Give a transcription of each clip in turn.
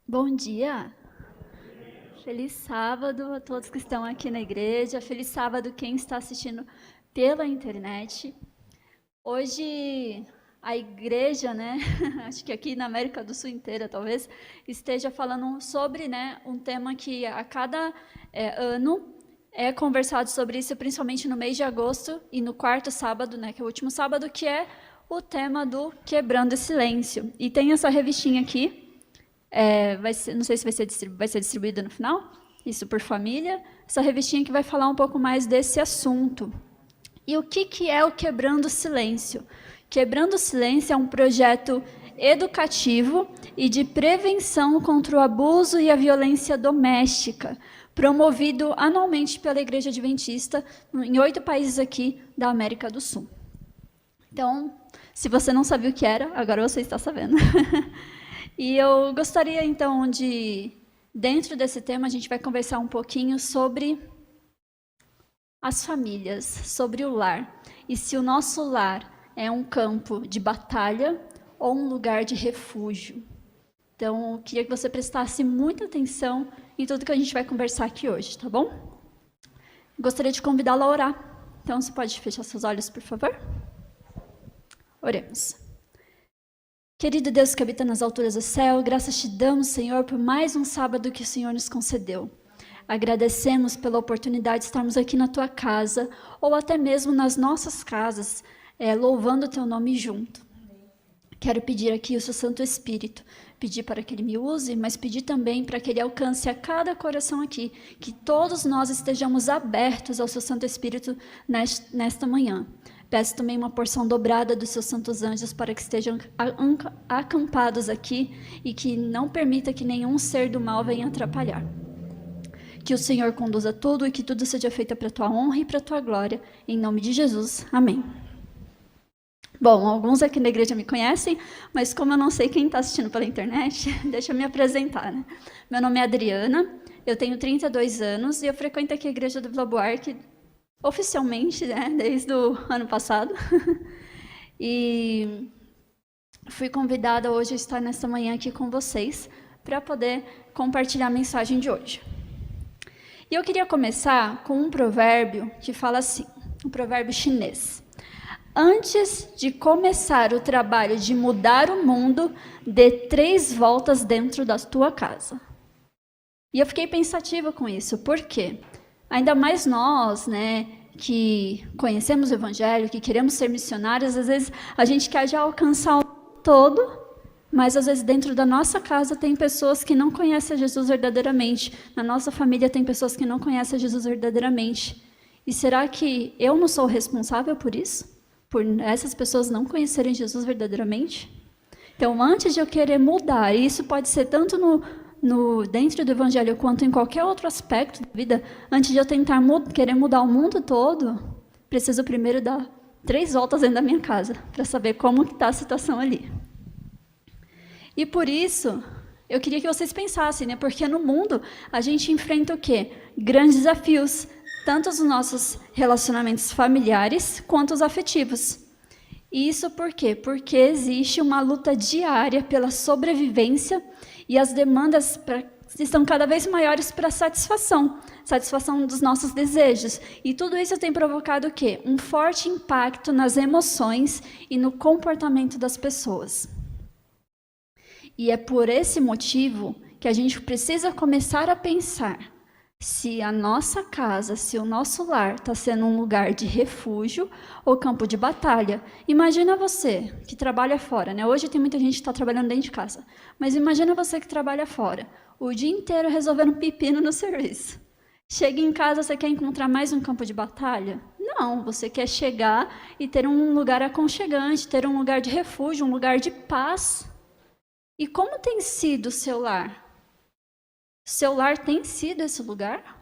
Bom dia! Feliz sábado a todos que estão aqui na igreja. Feliz sábado quem está assistindo pela internet. Hoje a igreja, né, acho que aqui na América do Sul inteira talvez, esteja falando sobre, né, um tema que a cada ano é conversado sobre isso, principalmente no mês de agosto e no quarto sábado, né, que é o último sábado, que é o tema do Quebrando o Silêncio. E tem essa revistinha aqui, não sei se vai ser distribuída no final, isso por família, essa revistinha que vai falar um pouco mais desse assunto. E o que é o Quebrando o Silêncio? Quebrando o Silêncio é um projeto educativo e de prevenção contra o abuso e a violência doméstica, promovido anualmente pela Igreja Adventista em 8 países aqui da América do Sul. Então, se você não sabia o que era, agora você está sabendo. E eu gostaria, então, dentro desse tema, a gente vai conversar um pouquinho sobre as famílias, sobre o lar. E se o nosso lar é um campo de batalha ou um lugar de refúgio. Então, eu queria que você prestasse muita atenção em tudo que a gente vai conversar aqui hoje, tá bom? Gostaria de convidá-la a orar. Então, você pode fechar seus olhos, por favor? Oremos. Querido Deus que habita nas alturas do céu, graças te damos, Senhor, por mais um sábado que o Senhor nos concedeu. Agradecemos pela oportunidade de estarmos aqui na tua casa, ou até mesmo nas nossas casas, louvando o teu nome junto. Quero pedir aqui o seu Santo Espírito, pedir para que ele me use, mas pedir também para que ele alcance a cada coração aqui, que todos nós estejamos abertos ao seu Santo Espírito nesta manhã. Peço também uma porção dobrada dos seus santos anjos para que estejam acampados aqui e que não permita que nenhum ser do mal venha atrapalhar. Que o Senhor conduza tudo e que tudo seja feito para a tua honra e para a tua glória. Em nome de Jesus. Amém. Bom, alguns aqui na igreja me conhecem, mas como eu não sei quem está assistindo pela internet, deixa eu me apresentar, né? Meu nome é Adriana, eu tenho 32 anos e eu frequento aqui a igreja do Vila Buarque oficialmente, né, desde o ano passado. E fui convidada hoje a estar nessa manhã aqui com vocês para poder compartilhar a mensagem de hoje. E eu queria começar com um provérbio que fala assim, um provérbio chinês. Antes de começar o trabalho de mudar o mundo, dê 3 voltas dentro da tua casa. E eu fiquei pensativa com isso, por quê? Ainda mais nós, né, que conhecemos o Evangelho, que queremos ser missionários, às vezes a gente quer já alcançar o todo, mas às vezes dentro da nossa casa tem pessoas que não conhecem Jesus verdadeiramente, na nossa família tem pessoas que não conhecem Jesus verdadeiramente. E será que eu não sou responsável por isso? Por essas pessoas não conhecerem Jesus verdadeiramente? Então, antes de eu querer mudar, e isso pode ser tanto dentro do Evangelho quanto em qualquer outro aspecto da vida, antes de eu tentar querer mudar o mundo todo, preciso primeiro dar 3 voltas dentro da minha casa, para saber como está a situação ali. E por isso, eu queria que vocês pensassem, né? Porque no mundo a gente enfrenta o quê? Grandes desafios, tanto os nossos relacionamentos familiares quanto os afetivos. E isso por quê? Porque existe uma luta diária pela sobrevivência e as demandas estão cada vez maiores para satisfação dos nossos desejos. E tudo isso tem provocado o quê? Um forte impacto nas emoções e no comportamento das pessoas. E é por esse motivo que a gente precisa começar a pensar se a nossa casa, se o nosso lar está sendo um lugar de refúgio ou campo de batalha. Imagina você que trabalha fora, né? Hoje tem muita gente que está trabalhando dentro de casa, mas imagina você que trabalha fora, o dia inteiro resolvendo pepino no serviço. Chega em casa, você quer encontrar mais um campo de batalha? Não, você quer chegar e ter um lugar aconchegante, ter um lugar de refúgio, um lugar de paz. E como tem sido o seu lar? Seu lar tem sido esse lugar?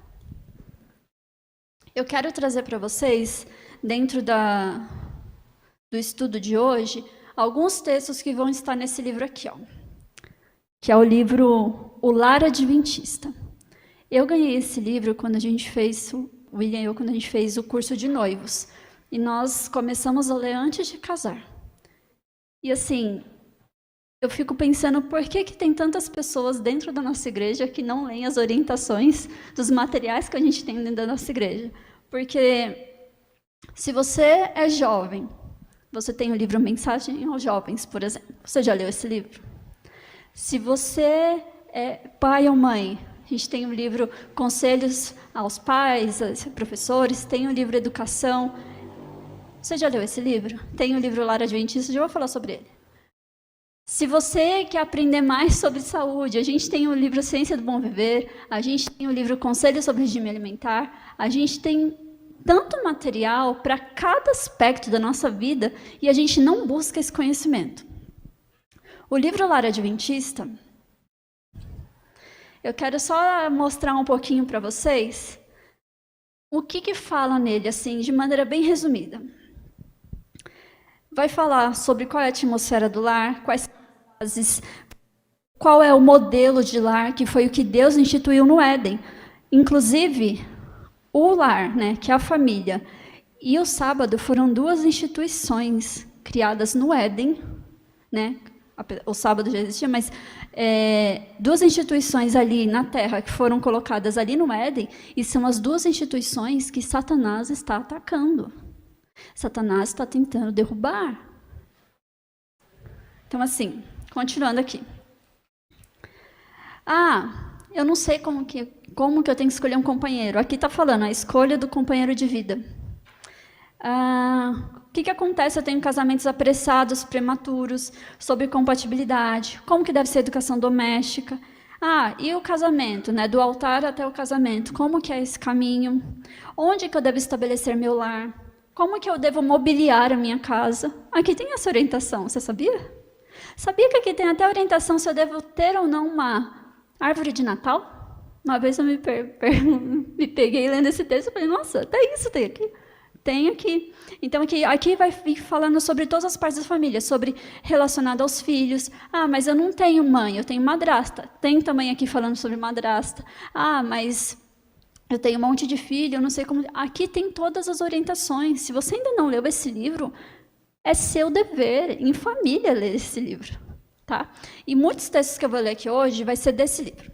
Eu quero trazer para vocês, dentro do estudo de hoje, alguns textos que vão estar nesse livro aqui, ó, que é o livro O Lar Adventista. Eu ganhei esse livro quando a gente fez, o William e eu, quando a gente fez o curso de noivos. E nós começamos a ler antes de casar. E assim, eu fico pensando por que tem tantas pessoas dentro da nossa igreja que não leem as orientações dos materiais que a gente tem dentro da nossa igreja. Porque se você é jovem, você tem o livro Mensagem aos Jovens, por exemplo. Você já leu esse livro? Se você é pai ou mãe, a gente tem o livro Conselhos aos Pais, aos Professores, tem o livro Educação. Você já leu esse livro? Tem o livro Lar Adventista, já vou falar sobre ele. Se você quer aprender mais sobre saúde, a gente tem o livro Ciência do Bom Viver, a gente tem o livro Conselhos sobre Regime Alimentar, a gente tem tanto material para cada aspecto da nossa vida e a gente não busca esse conhecimento. O livro Lar Adventista, eu quero só mostrar um pouquinho para vocês o que fala nele, assim, de maneira bem resumida. Vai falar sobre qual é a atmosfera do lar, quais fases, qual é o modelo de lar, que foi o que Deus instituiu no Éden. Inclusive, o lar, né, que é a família, e o sábado foram duas instituições criadas no Éden, né? O sábado já existia, mas duas instituições ali na Terra que foram colocadas ali no Éden, e são as duas instituições que Satanás está atacando. Satanás está tentando derrubar. Então, assim, continuando aqui. Eu não sei como que eu tenho que escolher um companheiro. Aqui está falando a escolha do companheiro de vida. O que acontece? Eu tenho casamentos apressados, prematuros, sobre compatibilidade. Como que deve ser a educação doméstica? E o casamento, né? Do altar até o casamento. Como que é esse caminho? Onde que eu devo estabelecer meu lar? Como que eu devo mobiliar a minha casa? Aqui tem essa orientação, você sabia? Sabia que aqui tem até orientação se eu devo ter ou não uma árvore de Natal? Uma vez eu me peguei lendo esse texto e falei, nossa, até isso tem aqui. Tem aqui. Então, aqui vai vir falando sobre todas as partes da família, sobre relacionado aos filhos. Mas eu não tenho mãe, eu tenho madrasta. Tem também aqui falando sobre madrasta. Mas eu tenho um monte de filho, eu não sei como... Aqui tem todas as orientações. Se você ainda não leu esse livro, é seu dever, em família, ler esse livro. Tá? E muitos textos que eu vou ler aqui hoje vai ser desse livro.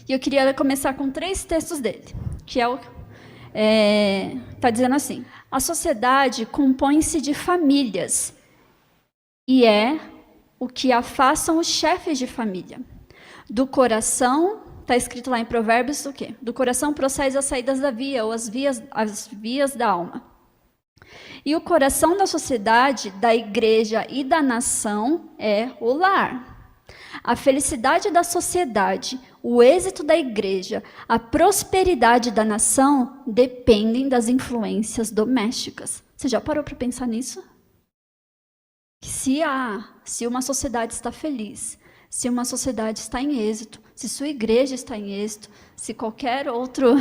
E eu queria começar com 3 textos dele, que está dizendo assim: a sociedade compõe-se de famílias, e é o que afastam os chefes de família. Do coração... Está escrito lá em Provérbios o quê? Do coração procede as saídas da via, ou as vias da alma. E o coração da sociedade, da igreja e da nação é o lar. A felicidade da sociedade, o êxito da igreja, a prosperidade da nação dependem das influências domésticas. Você já parou para pensar nisso? Se uma sociedade está feliz, se uma sociedade está em êxito, se sua igreja está em êxito, se qualquer outro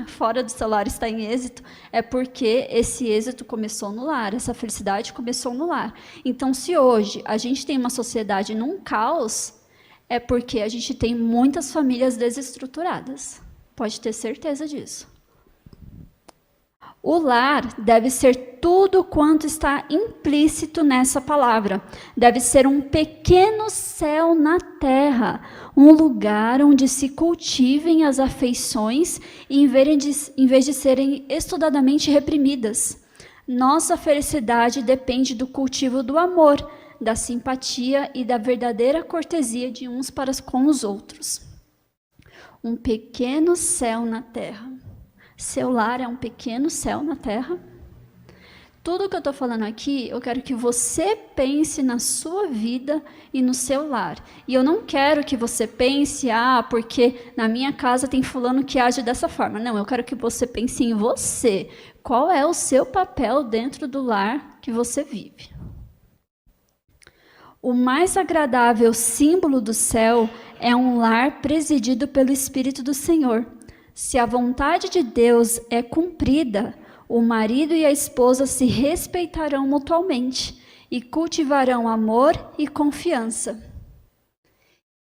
fora do seu lar está em êxito, é porque esse êxito começou no lar, essa felicidade começou no lar. Então, se hoje a gente tem uma sociedade num caos, é porque a gente tem muitas famílias desestruturadas. Pode ter certeza disso. O lar deve ser tudo quanto está implícito nessa palavra. Deve ser um pequeno céu na terra, um lugar onde se cultivem as afeições em vez de serem estudadamente reprimidas. Nossa felicidade depende do cultivo do amor, da simpatia e da verdadeira cortesia de uns para com os outros. Um pequeno céu na terra. Seu lar é um pequeno céu na terra. Tudo que eu estou falando aqui, eu quero que você pense na sua vida e no seu lar. E eu não quero que você pense, porque na minha casa tem fulano que age dessa forma. Não, eu quero que você pense em você. Qual é o seu papel dentro do lar que você vive? O mais agradável símbolo do céu é um lar presidido pelo Espírito do Senhor. Se a vontade de Deus é cumprida, o marido e a esposa se respeitarão mutuamente e cultivarão amor e confiança.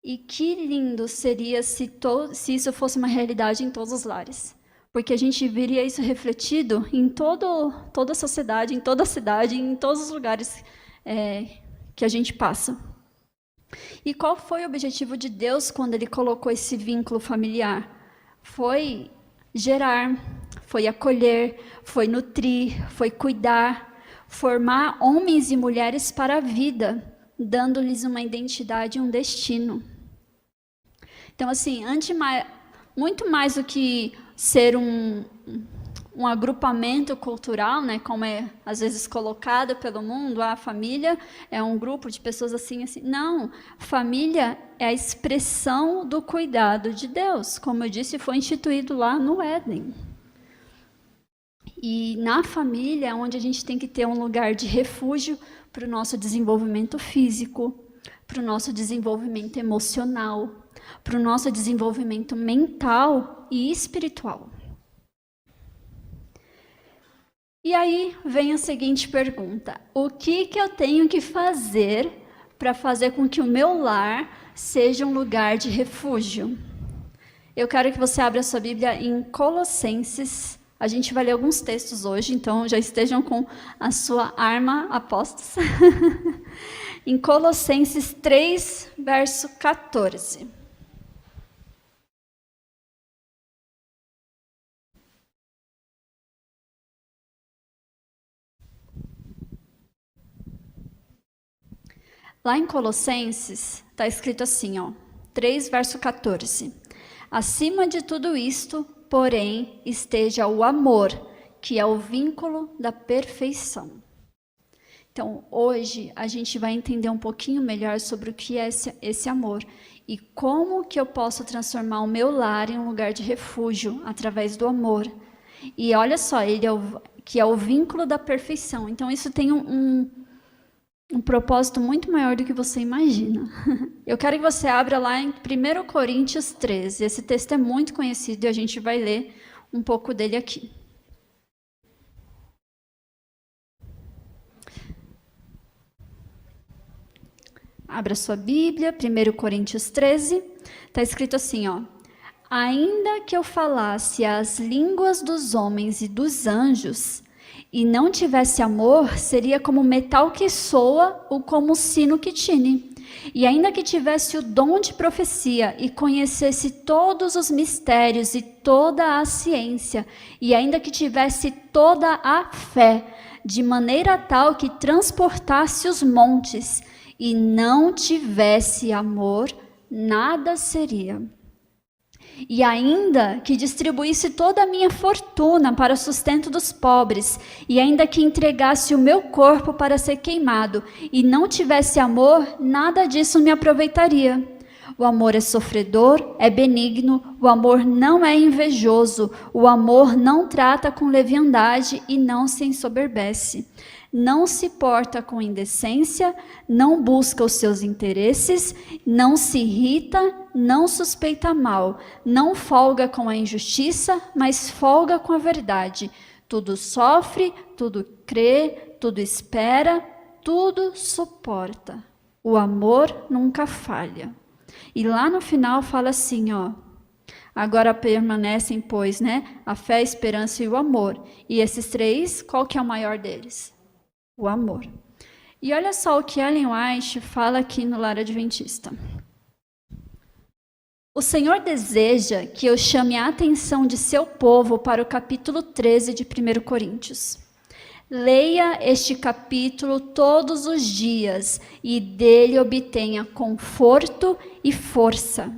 E que lindo seria se isso fosse uma realidade em todos os lares. Porque a gente veria isso refletido em toda a sociedade, em toda a cidade, em todos os lugares que a gente passa. E qual foi o objetivo de Deus quando ele colocou esse vínculo familiar? Foi gerar, foi acolher, foi nutrir, foi cuidar, formar homens e mulheres para a vida, dando-lhes uma identidade e um destino. Então, assim, muito mais do que ser um agrupamento cultural, né, como é às vezes colocado pelo mundo, a família é um grupo de pessoas assim, assim. Não, família é a expressão do cuidado de Deus, como eu disse, foi instituído lá no Éden. E na família é onde a gente tem que ter um lugar de refúgio para o nosso desenvolvimento físico, para o nosso desenvolvimento emocional, para o nosso desenvolvimento mental e espiritual. E aí vem a seguinte pergunta: o que eu tenho que fazer para fazer com que o meu lar seja um lugar de refúgio? Eu quero que você abra a sua Bíblia em Colossenses. A gente vai ler alguns textos hoje, então já estejam com a sua arma a postos. Em Colossenses 3, verso 14. Lá em Colossenses, está escrito assim, 3, verso 14. Acima de tudo isto, porém, esteja o amor, que é o vínculo da perfeição. Então, hoje, a gente vai entender um pouquinho melhor sobre o que é esse amor e como que eu posso transformar o meu lar em um lugar de refúgio através do amor. E olha só, ele que é o vínculo da perfeição. Então, isso tem um propósito muito maior do que você imagina. Eu quero que você abra lá em 1 Coríntios 13. Esse texto é muito conhecido e a gente vai ler um pouco dele aqui. Abra sua Bíblia, 1 Coríntios 13. Está escrito assim, ainda que eu falasse as línguas dos homens e dos anjos, e não tivesse amor, seria como metal que soa ou como sino que tine. E ainda que tivesse o dom de profecia e conhecesse todos os mistérios e toda a ciência, e ainda que tivesse toda a fé, de maneira tal que transportasse os montes, e não tivesse amor, nada seria. E ainda que distribuísse toda a minha fortuna para o sustento dos pobres, e ainda que entregasse o meu corpo para ser queimado, e não tivesse amor, nada disso me aproveitaria. O amor é sofredor, é benigno, o amor não é invejoso, o amor não trata com leviandade e não se ensoberbece. Não se porta com indecência, não busca os seus interesses, não se irrita, não suspeita mal, não folga com a injustiça, mas folga com a verdade. Tudo sofre, tudo crê, tudo espera, tudo suporta. O amor nunca falha. E lá no final fala assim, agora permanecem, pois, a fé, a esperança e o amor. E esses três, qual que é o maior deles? O amor. E olha só o que Ellen White fala aqui no Lar Adventista. O Senhor deseja que eu chame a atenção de seu povo para o capítulo 13 de 1 Coríntios. Leia este capítulo todos os dias e dele obtenha conforto e força.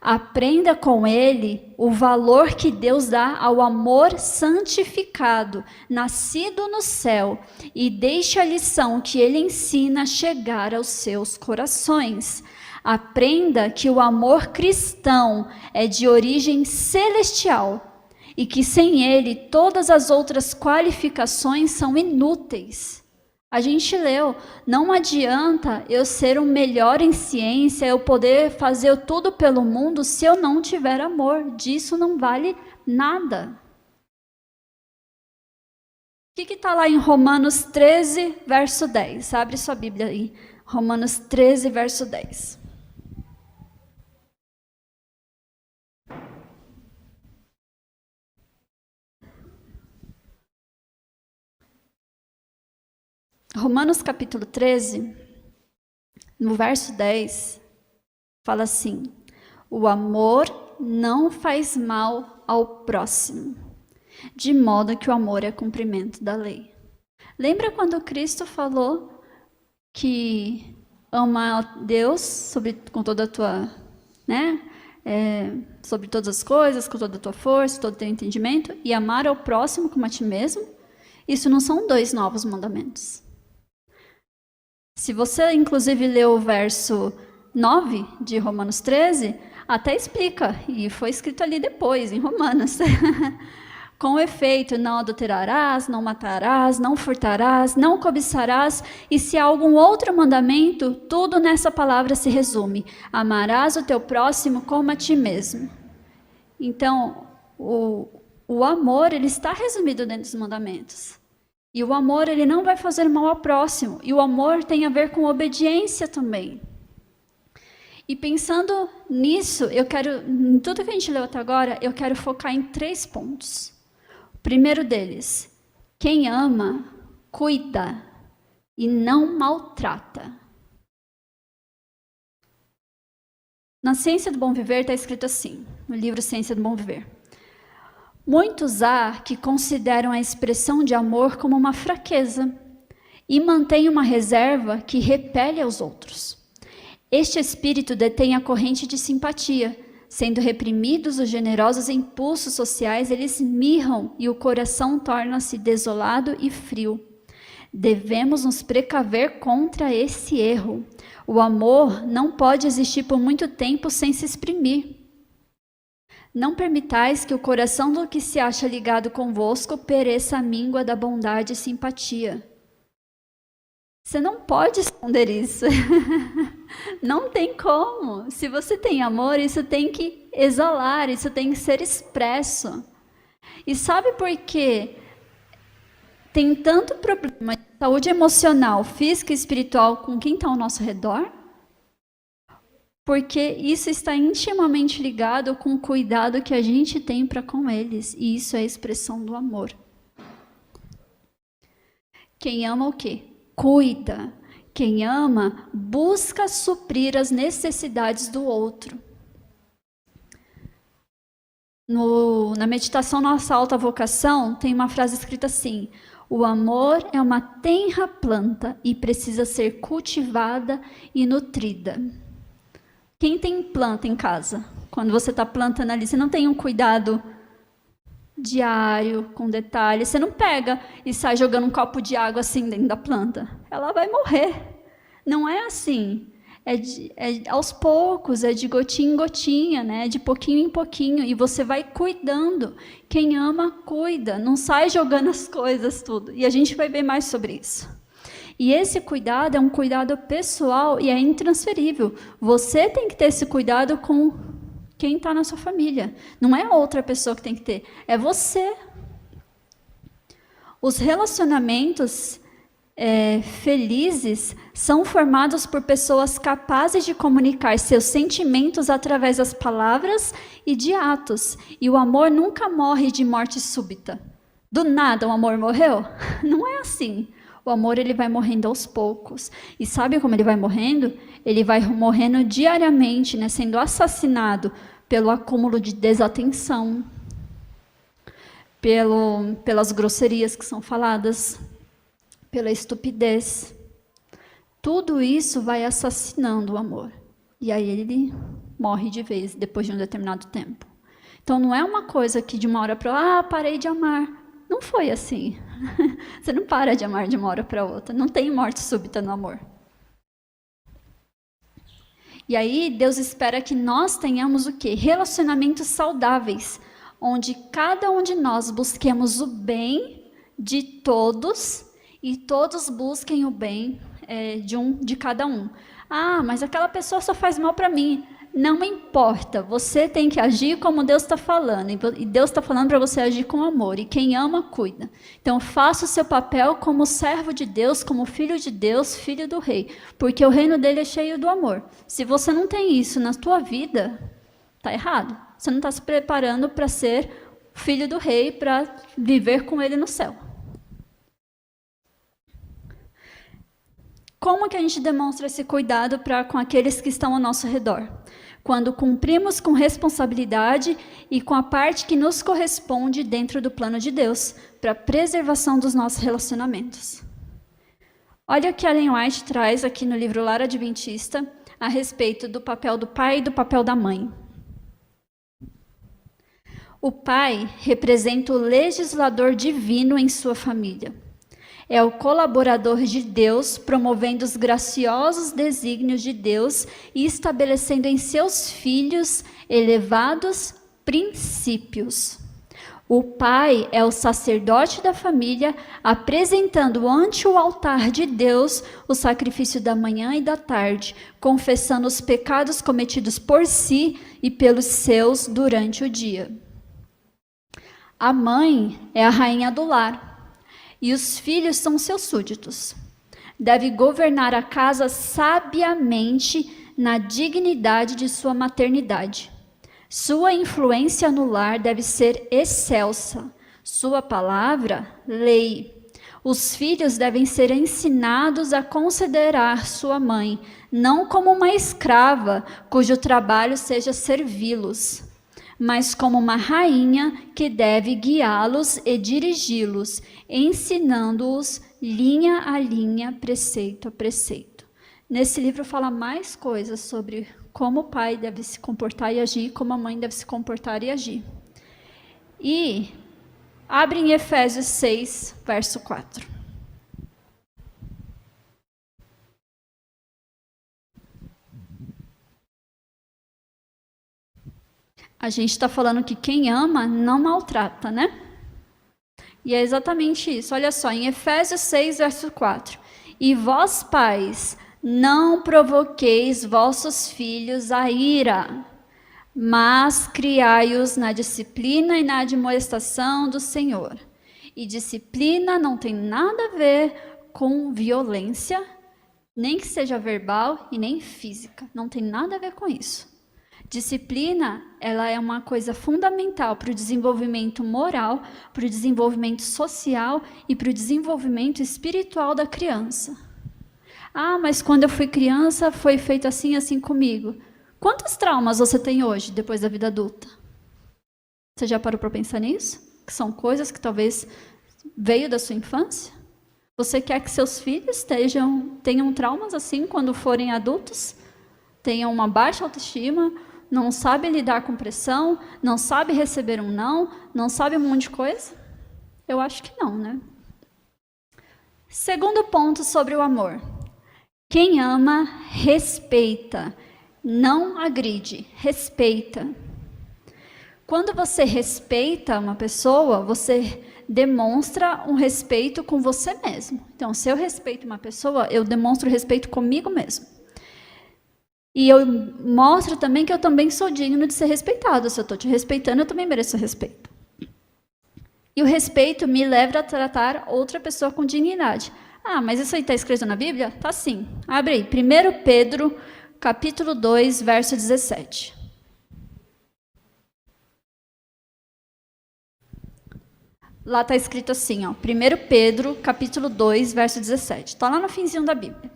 Aprenda com ele o valor que Deus dá ao amor santificado, nascido no céu, e deixe a lição que ele ensina chegar aos seus corações. Aprenda que o amor cristão é de origem celestial e que sem ele todas as outras qualificações são inúteis. A gente leu, não adianta eu ser o melhor em ciência, eu poder fazer tudo pelo mundo se eu não tiver amor. Disso não vale nada. O que está lá em Romanos 13, verso 10? Abre sua Bíblia aí. Romanos 13, verso 10. Romanos capítulo 13, No verso 10, fala assim: o amor não faz mal ao próximo, de modo que o amor é cumprimento da lei. Lembra quando Cristo falou que ama a Deus com toda a tua, sobre todas as coisas, com toda a tua força, todo o teu entendimento, e amar ao próximo como a ti mesmo? Isso não são 2 novos mandamentos. Se você, inclusive, leu o verso 9 de Romanos 13, até explica, e foi escrito ali depois, em Romanos. Com efeito, não adulterarás, não matarás, não furtarás, não cobiçarás, e se há algum outro mandamento, tudo nessa palavra se resume: amarás o teu próximo como a ti mesmo. Então, o amor, ele está resumido dentro dos mandamentos. E o amor, ele não vai fazer mal ao próximo. E o amor tem a ver com obediência também. E pensando nisso, em tudo que a gente leu até agora, eu quero focar em 3 pontos. O primeiro deles: quem ama, cuida e não maltrata. Na Ciência do Bom Viver está escrito assim, no livro Ciência do Bom Viver: muitos há que consideram a expressão de amor como uma fraqueza e mantêm uma reserva que repele aos outros. Este espírito detém a corrente de simpatia. Sendo reprimidos os generosos impulsos sociais, eles mirram e o coração torna-se desolado e frio. Devemos nos precaver contra esse erro. O amor não pode existir por muito tempo sem se exprimir. Não permitais que o coração do que se acha ligado convosco pereça à míngua da bondade e simpatia. Você não pode esconder isso. Não tem como. Se você tem amor, isso tem que exalar, isso tem que ser expresso. E sabe por quê? Tem tanto problema de saúde emocional, física e espiritual com quem está ao nosso redor? Porque isso está intimamente ligado com o cuidado que a gente tem para com eles. E isso é a expressão do amor. Quem ama o quê? Cuida. Quem ama, busca suprir as necessidades do outro. Na meditação Nossa Alta Vocação, tem uma frase escrita assim: o amor é uma tenra planta e precisa ser cultivada e nutrida. Quem tem planta em casa? Quando você está plantando ali, você não tem um cuidado diário, com detalhe. Você não pega e sai jogando um copo de água assim dentro da planta. Ela vai morrer. Não é assim. É aos poucos, é de gotinha em gotinha, né? De pouquinho em pouquinho. E você vai cuidando. Quem ama, cuida. Não sai jogando as coisas tudo. E a gente vai ver mais sobre isso. E esse cuidado é um cuidado pessoal e é intransferível. Você tem que ter esse cuidado com quem está na sua família. Não é outra pessoa que tem que ter, é você. Os relacionamentos felizes são formados por pessoas capazes de comunicar seus sentimentos através das palavras e de atos. E o amor nunca morre de morte súbita. Do nada o amor morreu? Não é assim. O amor, ele vai morrendo aos poucos. E sabe como ele vai morrendo? Ele vai morrendo diariamente, né? Sendo assassinado pelo acúmulo de desatenção, pelas grosserias que são faladas, pela estupidez. Tudo isso vai assassinando o amor. E aí ele morre de vez, depois de um determinado tempo. Então não é uma coisa que de uma hora para outra, parei de amar. Não foi assim. Você não para de amar de uma hora para outra. Não tem morte súbita no amor. E aí Deus espera que nós tenhamos o quê? Relacionamentos saudáveis, onde cada um de nós busquemos o bem de todos e todos busquem o bem de cada um. Mas aquela pessoa só faz mal para mim. Não importa, você tem que agir como Deus está falando. E Deus está falando para você agir com amor. E quem ama, cuida. Então, faça o seu papel como servo de Deus, como filho de Deus, filho do rei. Porque o reino dele é cheio do amor. Se você não tem isso na tua vida, está errado. Você não está se preparando para ser filho do rei, para viver com ele no céu. Como que a gente demonstra esse cuidado com aqueles que estão ao nosso redor? Quando cumprimos com responsabilidade e com a parte que nos corresponde dentro do plano de Deus, para a preservação dos nossos relacionamentos. Olha o que Ellen White traz aqui no livro Lar Adventista, a respeito do papel do pai e do papel da mãe. O pai representa o legislador divino em sua família. É o colaborador de Deus, promovendo os graciosos desígnios de Deus e estabelecendo em seus filhos elevados princípios. O pai é o sacerdote da família, apresentando ante o altar de Deus o sacrifício da manhã e da tarde, confessando os pecados cometidos por si e pelos seus durante o dia. A mãe é a rainha do lar. E os filhos são seus súditos. Deve governar a casa sabiamente na dignidade de sua maternidade. Sua influência no lar deve ser excelsa. Sua palavra, lei. Os filhos devem ser ensinados a considerar sua mãe, não como uma escrava, cujo trabalho seja servi-los, mas como uma rainha que deve guiá-los e dirigi-los, ensinando-os linha a linha, preceito a preceito. Nesse livro fala mais coisas sobre como o pai deve se comportar e agir, como a mãe deve se comportar e agir. E abre em Efésios 6, verso 4. A gente está falando que quem ama não maltrata, né? E é exatamente isso. Olha só, em Efésios 6, verso 4. E vós, pais, não provoqueis vossos filhos a ira, mas criai-os na disciplina e na admoestação do Senhor. E disciplina não tem nada a ver com violência, nem que seja verbal e nem física. Não tem nada a ver com isso. Disciplina, ela é uma coisa fundamental para o desenvolvimento moral, para o desenvolvimento social e para o desenvolvimento espiritual da criança. Ah, mas quando eu fui criança foi feito assim, assim comigo. Quantos traumas você tem hoje, depois da vida adulta? Você já parou para pensar nisso? Que são coisas que talvez veio da sua infância? Você quer que seus filhos tenham traumas assim quando forem adultos? Tenham uma baixa autoestima, não sabe lidar com pressão, não sabe receber um não sabe um monte de coisa? Eu acho que não, né? Segundo ponto sobre o amor. Quem ama, respeita. Não agride, respeita. Quando você respeita uma pessoa, você demonstra um respeito com você mesmo. Então, se eu respeito uma pessoa, eu demonstro respeito comigo mesmo. E eu mostro também que eu também sou digno de ser respeitado. Se eu estou te respeitando, eu também mereço respeito. E o respeito me leva a tratar outra pessoa com dignidade. Ah, mas isso aí está escrito na Bíblia? Tá sim. Abre aí, 1 Pedro, capítulo 2, verso 17. Lá está escrito assim, ó, 1 Pedro, capítulo 2, verso 17. Está lá no finzinho da Bíblia.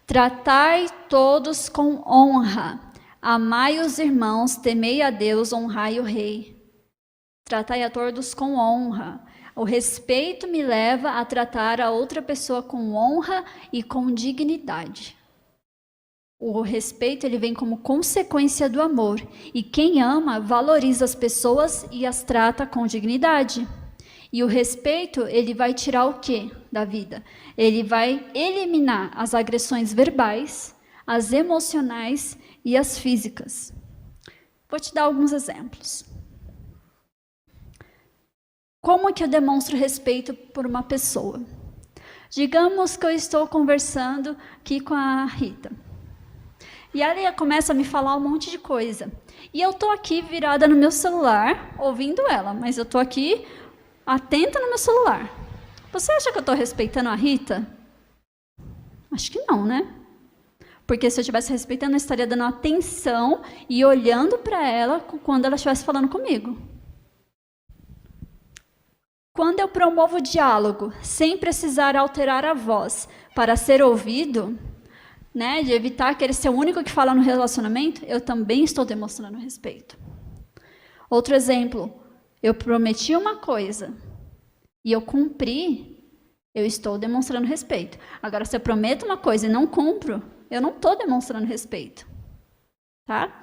Tratai todos com honra, amai os irmãos, temei a Deus, honrai o rei. Tratai a todos com honra. O respeito me leva a tratar a outra pessoa com honra e com dignidade. O respeito ele vem como consequência do amor. E quem ama valoriza as pessoas e as trata com dignidade. E o respeito, ele vai tirar o quê da vida? Ele vai eliminar as agressões verbais, as emocionais e as físicas. Vou te dar alguns exemplos. Como que eu demonstro respeito por uma pessoa? Digamos que eu estou conversando aqui com a Rita. E ela começa a me falar um monte de coisa. E eu estou aqui virada no meu celular, ouvindo ela, mas eu estou aqui atenta no meu celular. Você acha que eu estou respeitando a Rita? Acho que não, né? Porque se eu estivesse respeitando, eu estaria dando atenção e olhando para ela quando ela estivesse falando comigo. Quando eu promovo o diálogo, sem precisar alterar a voz para ser ouvido, né, de evitar querer ser o único que fala no relacionamento, eu também estou demonstrando respeito. Outro exemplo, eu prometi uma coisa e eu cumpri, eu estou demonstrando respeito. Agora, se eu prometo uma coisa e não cumpro, eu não estou demonstrando respeito. Tá?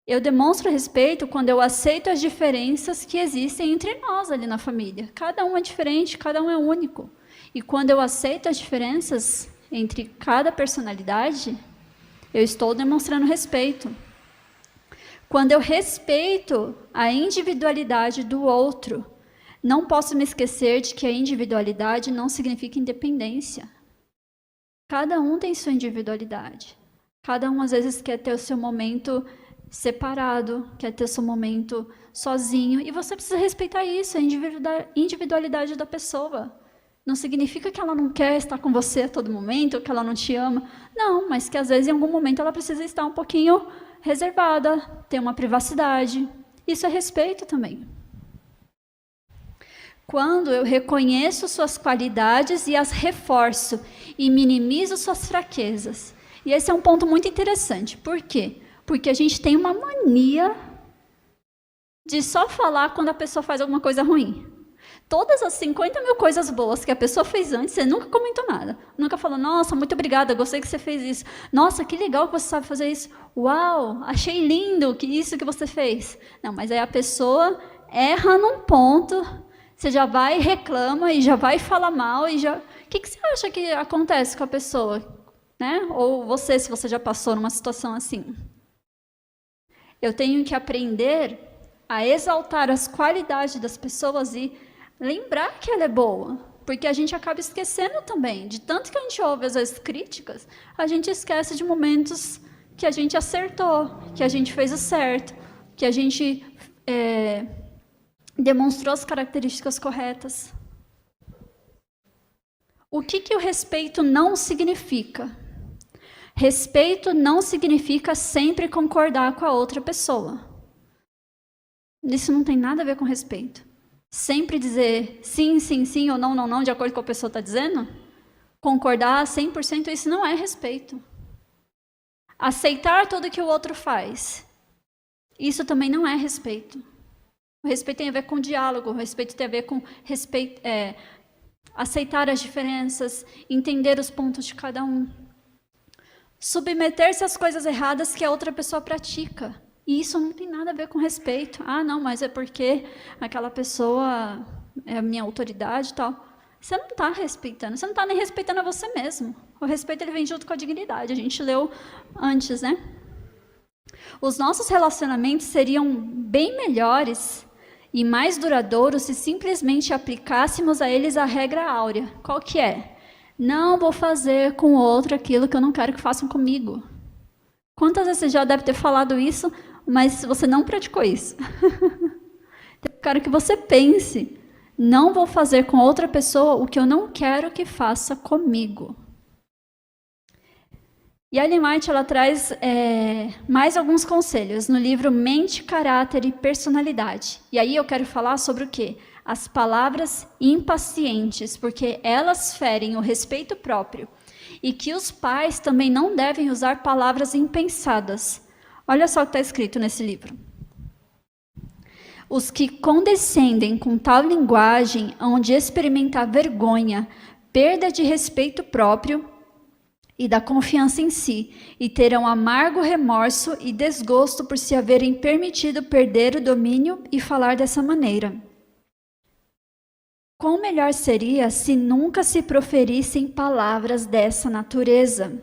Eu demonstro respeito quando eu aceito as diferenças que existem entre nós ali na família. Cada um é diferente, cada um é único. E quando eu aceito as diferenças entre cada personalidade, eu estou demonstrando respeito. Quando eu respeito a individualidade do outro, não posso me esquecer de que a individualidade não significa independência. Cada um tem sua individualidade. Cada um, às vezes, quer ter o seu momento separado, quer ter o seu momento sozinho, e você precisa respeitar isso, a individualidade da pessoa. Não significa que ela não quer estar com você a todo momento, que ela não te ama. Não, mas que, às vezes, em algum momento, ela precisa estar um pouquinho reservada, ter uma privacidade. Isso é respeito também. Quando eu reconheço suas qualidades e as reforço e minimizo suas fraquezas. E esse é um ponto muito interessante. Por quê? Porque a gente tem uma mania de só falar quando a pessoa faz alguma coisa ruim. Todas as 50 mil coisas boas que a pessoa fez antes, você nunca comentou nada. Nunca falou, nossa, muito obrigada, gostei que você fez isso. Nossa, que legal que você sabe fazer isso. Uau, achei lindo que isso que você fez. Não, mas aí a pessoa erra num ponto, você já vai, reclama e já vai falar mal. E já... O que você acha que acontece com a pessoa? Né? Ou você, se você já passou numa situação assim. Eu tenho que aprender a exaltar as qualidades das pessoas e lembrar que ela é boa, porque a gente acaba esquecendo também, de tanto que a gente ouve às vezes críticas, a gente esquece de momentos que a gente acertou, que a gente fez o certo, que a gente demonstrou as características corretas. O que o respeito não significa? Respeito não significa sempre concordar com a outra pessoa. Isso não tem nada a ver com respeito. Sempre dizer sim, sim, sim, ou não, não, não, de acordo com o que a pessoa está dizendo, concordar 100%, isso não é respeito. Aceitar tudo que o outro faz, isso também não é respeito. O respeito tem a ver com diálogo, o respeito tem a ver com aceitar as diferenças, entender os pontos de cada um. Submeter-se às coisas erradas que a outra pessoa pratica. E isso não tem nada a ver com respeito. Ah, não, mas é porque aquela pessoa é a minha autoridade e tal. Você não está respeitando. Você não está nem respeitando a você mesmo. O respeito ele vem junto com a dignidade. A gente leu antes, né? Os nossos relacionamentos seriam bem melhores e mais duradouros se simplesmente aplicássemos a eles a regra áurea. Qual que é? Não vou fazer com o outro aquilo que eu não quero que façam comigo. Quantas vezes você já deve ter falado isso, mas você não praticou isso? Eu quero que você pense, não vou fazer com outra pessoa o que eu não quero que faça comigo. E a Ellen White, ela traz mais alguns conselhos no livro Mente, Caráter e Personalidade. E aí eu quero falar sobre o quê? As palavras impacientes, porque elas ferem o respeito próprio. E que os pais também não devem usar palavras impensadas. Olha só o que está escrito nesse livro. Os que condescendem com tal linguagem hão de experimentar vergonha, perda de respeito próprio e da confiança em si, e terão amargo remorso e desgosto por se haverem permitido perder o domínio e falar dessa maneira. Quão melhor seria se nunca se proferissem palavras dessa natureza.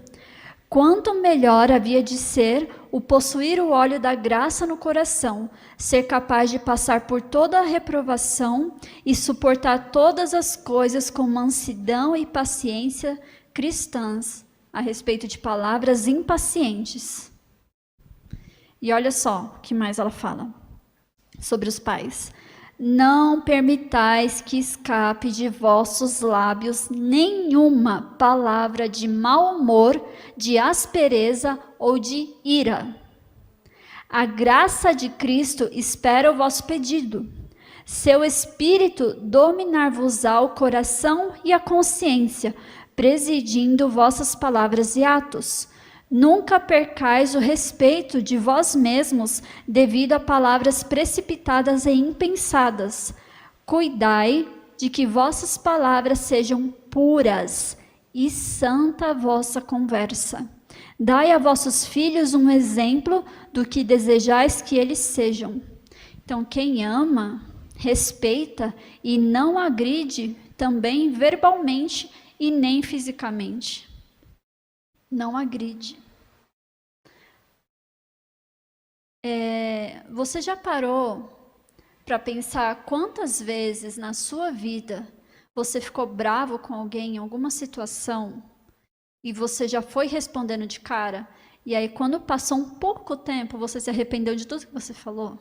Quanto melhor havia de ser o possuir o óleo da graça no coração, ser capaz de passar por toda a reprovação e suportar todas as coisas com mansidão e paciência cristãs, a respeito de palavras impacientes. E olha só o que mais ela fala sobre os pais. Não permitais que escape de vossos lábios nenhuma palavra de mau humor, de aspereza ou de ira. A graça de Cristo espera o vosso pedido. Seu espírito dominar-vos-á o coração e a consciência, presidindo vossas palavras e atos. Nunca percais o respeito de vós mesmos devido a palavras precipitadas e impensadas. Cuidai de que vossas palavras sejam puras e santa a vossa conversa. Dai a vossos filhos um exemplo do que desejais que eles sejam. Então, quem ama, respeita e não agride também verbalmente e nem fisicamente. Não agride. Você já parou para pensar quantas vezes na sua vida você ficou bravo com alguém em alguma situação e você já foi respondendo de cara, e aí quando passou um pouco tempo você se arrependeu de tudo que você falou?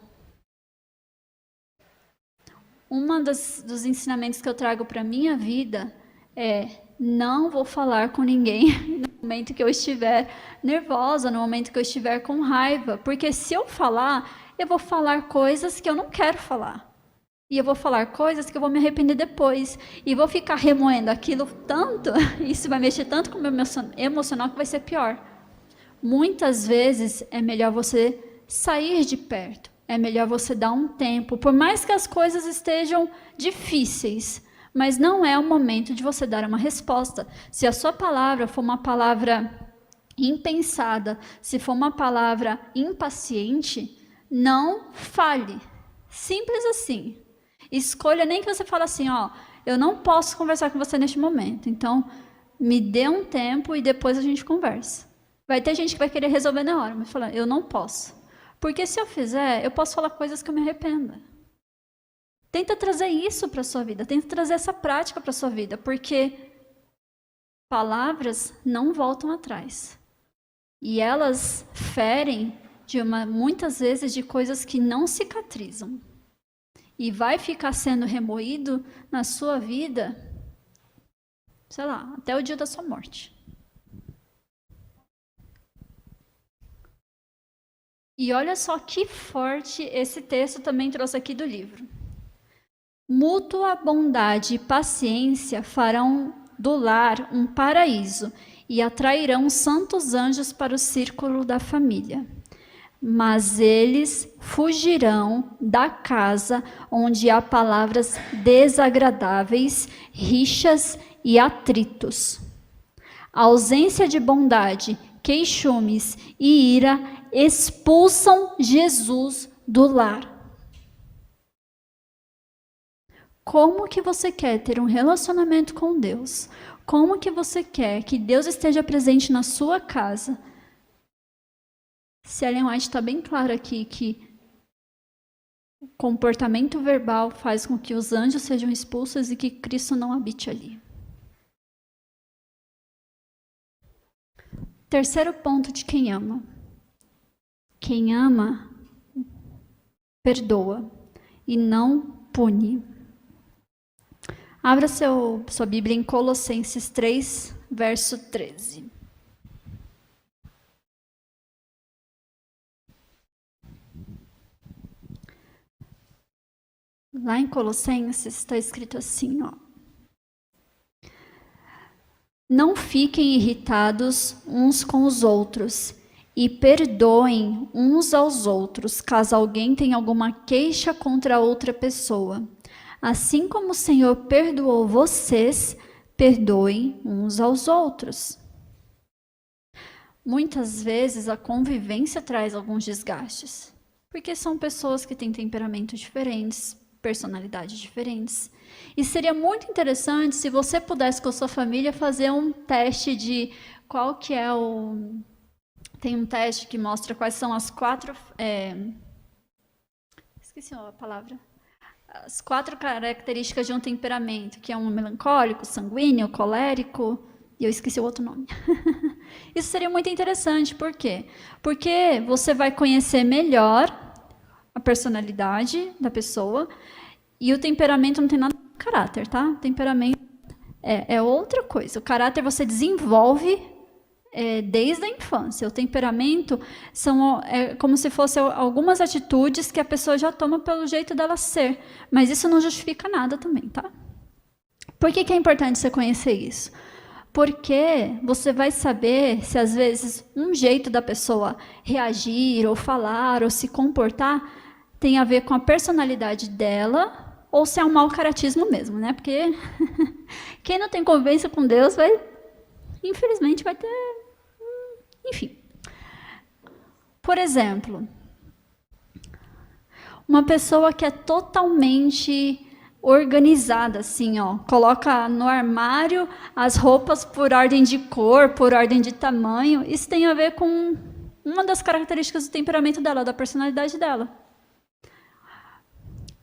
Dos ensinamentos que eu trago para a minha vida é: não vou falar com ninguém no momento que eu estiver nervosa, no momento que eu estiver com raiva, porque se eu falar, eu vou falar coisas que eu não quero falar. E eu vou falar coisas que eu vou me arrepender depois. E vou ficar remoendo aquilo tanto, isso vai mexer tanto com o meu emocional que vai ser pior. Muitas vezes é melhor você sair de perto. É melhor você dar um tempo. Por mais que as coisas estejam difíceis, mas não é o momento de você dar uma resposta. Se a sua palavra for uma palavra impensada, se for uma palavra impaciente, não fale. Simples assim. Escolha, nem que você fale assim, ó, eu não posso conversar com você neste momento, então me dê um tempo e depois a gente conversa. Vai ter gente que vai querer resolver na hora, mas falar, eu não posso. Porque se eu fizer, eu posso falar coisas que eu me arrependa. Tenta trazer isso para a sua vida, tenta trazer essa prática para a sua vida, porque palavras não voltam atrás. E elas ferem muitas vezes de coisas que não cicatrizam. E vai ficar sendo remoído na sua vida, sei lá, até o dia da sua morte. E olha só que forte esse texto também trouxe aqui do livro. Mútua bondade e paciência farão do lar um paraíso e atrairão santos anjos para o círculo da família. Mas eles fugirão da casa onde há palavras desagradáveis, rixas e atritos. A ausência de bondade, queixumes e ira expulsam Jesus do lar. Como que você quer ter um relacionamento com Deus? Como que você quer que Deus esteja presente na sua casa? Se Ellen White está bem claro aqui que o comportamento verbal faz com que os anjos sejam expulsos e que Cristo não habite ali. Terceiro ponto de quem ama. Quem ama, perdoa e não pune. Abra sua Bíblia em Colossenses 3, verso 13. Lá em Colossenses está escrito assim, ó. Não fiquem irritados uns com os outros e perdoem uns aos outros, caso alguém tenha alguma queixa contra outra pessoa. Assim como o Senhor perdoou vocês, perdoem uns aos outros. Muitas vezes a convivência traz alguns desgastes, porque são pessoas que têm temperamentos diferentes, personalidades diferentes. E seria muito interessante se você pudesse com a sua família fazer um teste de qual que é o... Tem um teste que mostra quais são as 4... Esqueci a palavra. As 4 características de um temperamento, que é um melancólico, sanguíneo, colérico, e eu esqueci o outro nome. Isso seria muito interessante, por quê? Porque você vai conhecer melhor a personalidade da pessoa, e o temperamento não tem nada com caráter, tá? O temperamento é outra coisa. O caráter você desenvolve desde a infância. O temperamento é como se fossem algumas atitudes que a pessoa já toma pelo jeito dela ser. Mas isso não justifica nada também, tá? Por que é importante você conhecer isso? Porque você vai saber se às vezes um jeito da pessoa reagir, ou falar, ou se comportar tem a ver com a personalidade dela, ou se é um mau caratismo mesmo, né? Porque quem não tem convivência com Deus infelizmente vai ter, enfim. Por exemplo, uma pessoa que é totalmente organizada, assim, ó, coloca no armário as roupas por ordem de cor, por ordem de tamanho. Isso tem a ver com uma das características do temperamento dela, da personalidade dela.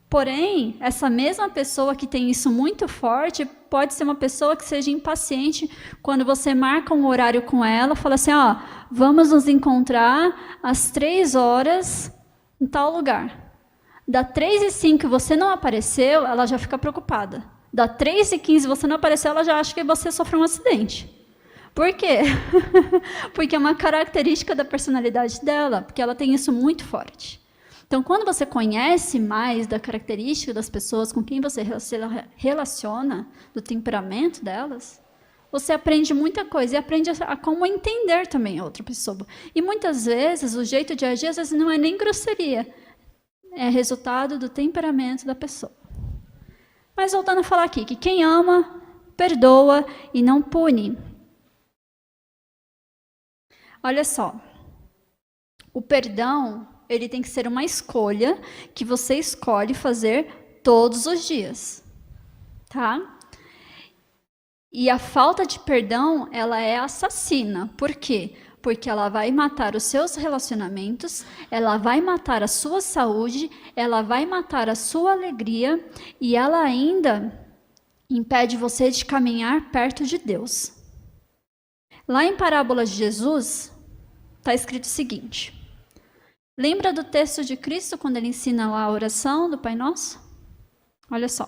Porém, essa mesma pessoa que tem isso muito forte pode ser uma pessoa que seja impaciente quando você marca um horário com ela, fala assim, ó, vamos nos encontrar às 3h em tal lugar. Da 3h05 você não apareceu, ela já fica preocupada. Da 3h15 você não apareceu, ela já acha que você sofreu um acidente. Por quê? Porque é uma característica da personalidade dela, porque ela tem isso muito forte. Então, quando você conhece mais da característica das pessoas com quem você se relaciona, do temperamento delas, você aprende muita coisa e aprende a como entender também a outra pessoa. E muitas vezes, o jeito de agir, às vezes, não é nem grosseria, é resultado do temperamento da pessoa. Mas voltando a falar aqui, que quem ama, perdoa e não pune. Olha só, o perdão, ele tem que ser uma escolha que você escolhe fazer todos os dias, tá? E a falta de perdão, ela é assassina. Por quê? Porque ela vai matar os seus relacionamentos, ela vai matar a sua saúde, ela vai matar a sua alegria e ela ainda impede você de caminhar perto de Deus. Lá em Parábolas de Jesus, está escrito o seguinte. Lembra do texto de Cristo quando ele ensina lá a oração do Pai Nosso? Olha só.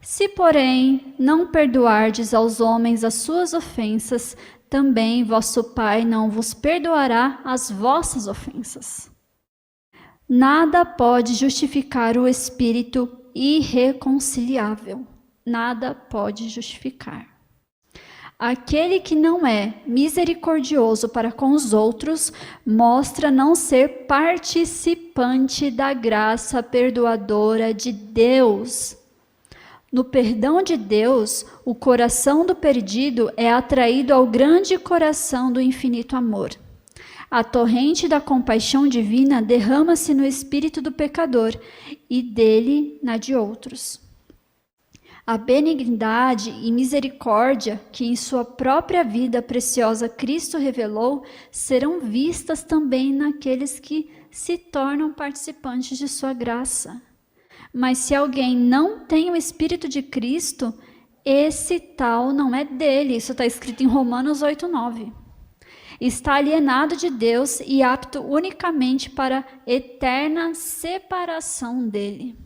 Se, porém, não perdoardes aos homens as suas ofensas, também vosso Pai não vos perdoará as vossas ofensas. Nada pode justificar o espírito irreconciliável. Nada pode justificar. Aquele que não é misericordioso para com os outros, mostra não ser participante da graça perdoadora de Deus. No perdão de Deus, o coração do perdido é atraído ao grande coração do infinito amor. A torrente da compaixão divina derrama-se no espírito do pecador e dele na de outros. A benignidade e misericórdia que em sua própria vida preciosa Cristo revelou serão vistas também naqueles que se tornam participantes de sua graça. Mas se alguém não tem o Espírito de Cristo, esse tal não é dele. Isso está escrito em Romanos 8:9. Está alienado de Deus e apto unicamente para eterna separação dele.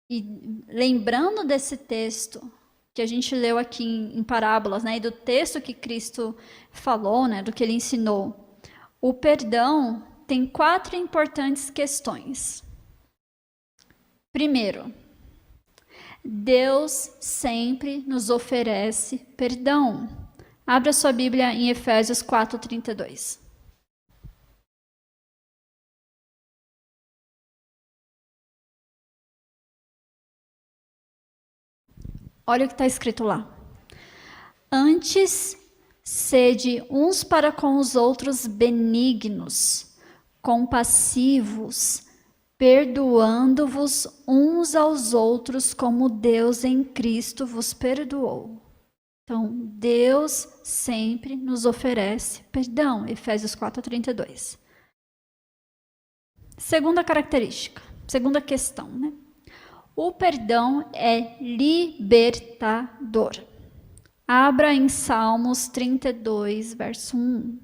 E lembrando desse texto que a gente leu aqui em Parábolas, né, e do texto que Cristo falou, né, do que ele ensinou, o perdão tem 4 importantes questões. Primeiro, Deus sempre nos oferece perdão. Abra sua Bíblia em Efésios 4:32. Olha o que está escrito lá. Antes, sede uns para com os outros benignos, compassivos, perdoando-vos uns aos outros como Deus em Cristo vos perdoou. Então, Deus sempre nos oferece perdão. Efésios 4:32. Segunda característica, segunda questão, né? O perdão é libertador. Abra em Salmos 32, verso 1.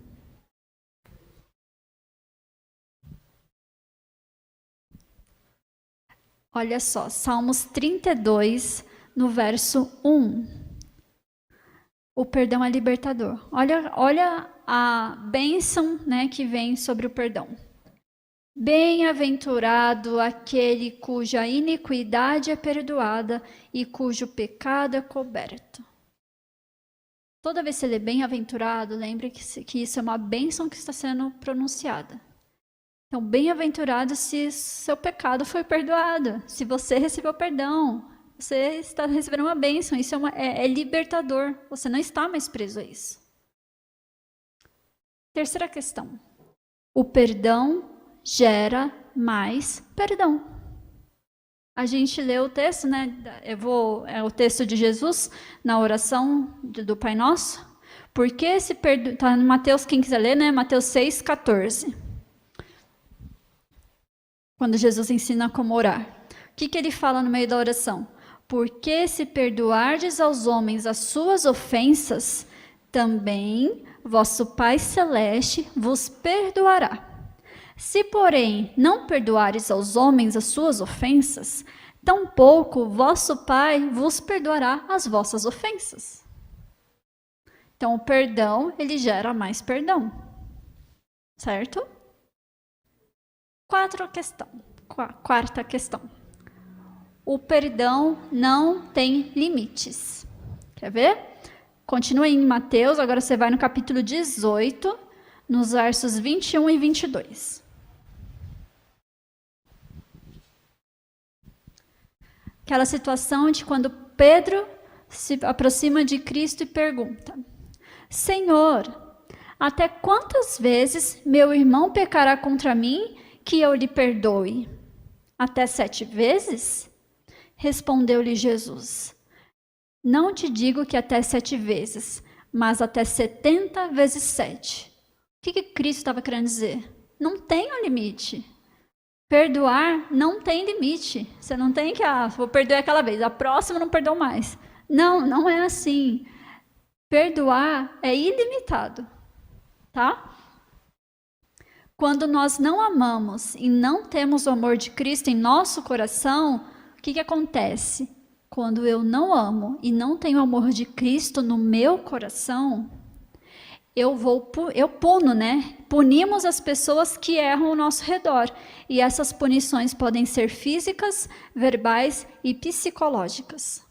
Olha só, Salmos 32, no verso 1. o perdão é libertador. Olha a bênção, né, que vem sobre o perdão. Bem-aventurado aquele cuja iniquidade é perdoada e cujo pecado é coberto. Toda vez que você lê bem-aventurado, lembre que isso é uma bênção que está sendo pronunciada. Então, bem-aventurado se seu pecado foi perdoado, se você recebeu perdão, você está recebendo uma bênção, isso é libertador, você não está mais preso a isso. Terceira questão, o perdão gera mais perdão. A gente lê o texto, né? É o texto de Jesus na oração do Pai Nosso. Porque esse perdão, está no Mateus, quem quiser ler, né? Mateus 6,14. Quando Jesus ensina como orar. O que ele fala no meio da oração? Porque se perdoardes aos homens as suas ofensas, também vosso Pai Celeste vos perdoará. Se, porém, não perdoares aos homens as suas ofensas, tampouco vosso Pai vos perdoará as vossas ofensas. Então, o perdão, ele gera mais perdão. Certo? Quarta questão. O perdão não tem limites. Quer ver? Continua em Mateus, agora você vai no capítulo 18, nos versos 21 e 22. Aquela situação de quando Pedro se aproxima de Cristo e pergunta: Senhor, até quantas vezes meu irmão pecará contra mim que eu lhe perdoe? Até 7 vezes? Respondeu-lhe Jesus: Não te digo que até 7 vezes, mas até 70 vezes 7. O que Cristo estava querendo dizer? Não tem um limite. Perdoar não tem limite. Você não tem que, vou perdoar aquela vez, a próxima não perdoo mais. Não, não é assim. Perdoar é ilimitado, tá? Quando nós não amamos e não temos o amor de Cristo em nosso coração, o que acontece? Quando eu não amo e não tenho o amor de Cristo no meu coração, eu puno, né? Punimos as pessoas que erram ao nosso redor. E essas punições podem ser físicas, verbais e psicológicas.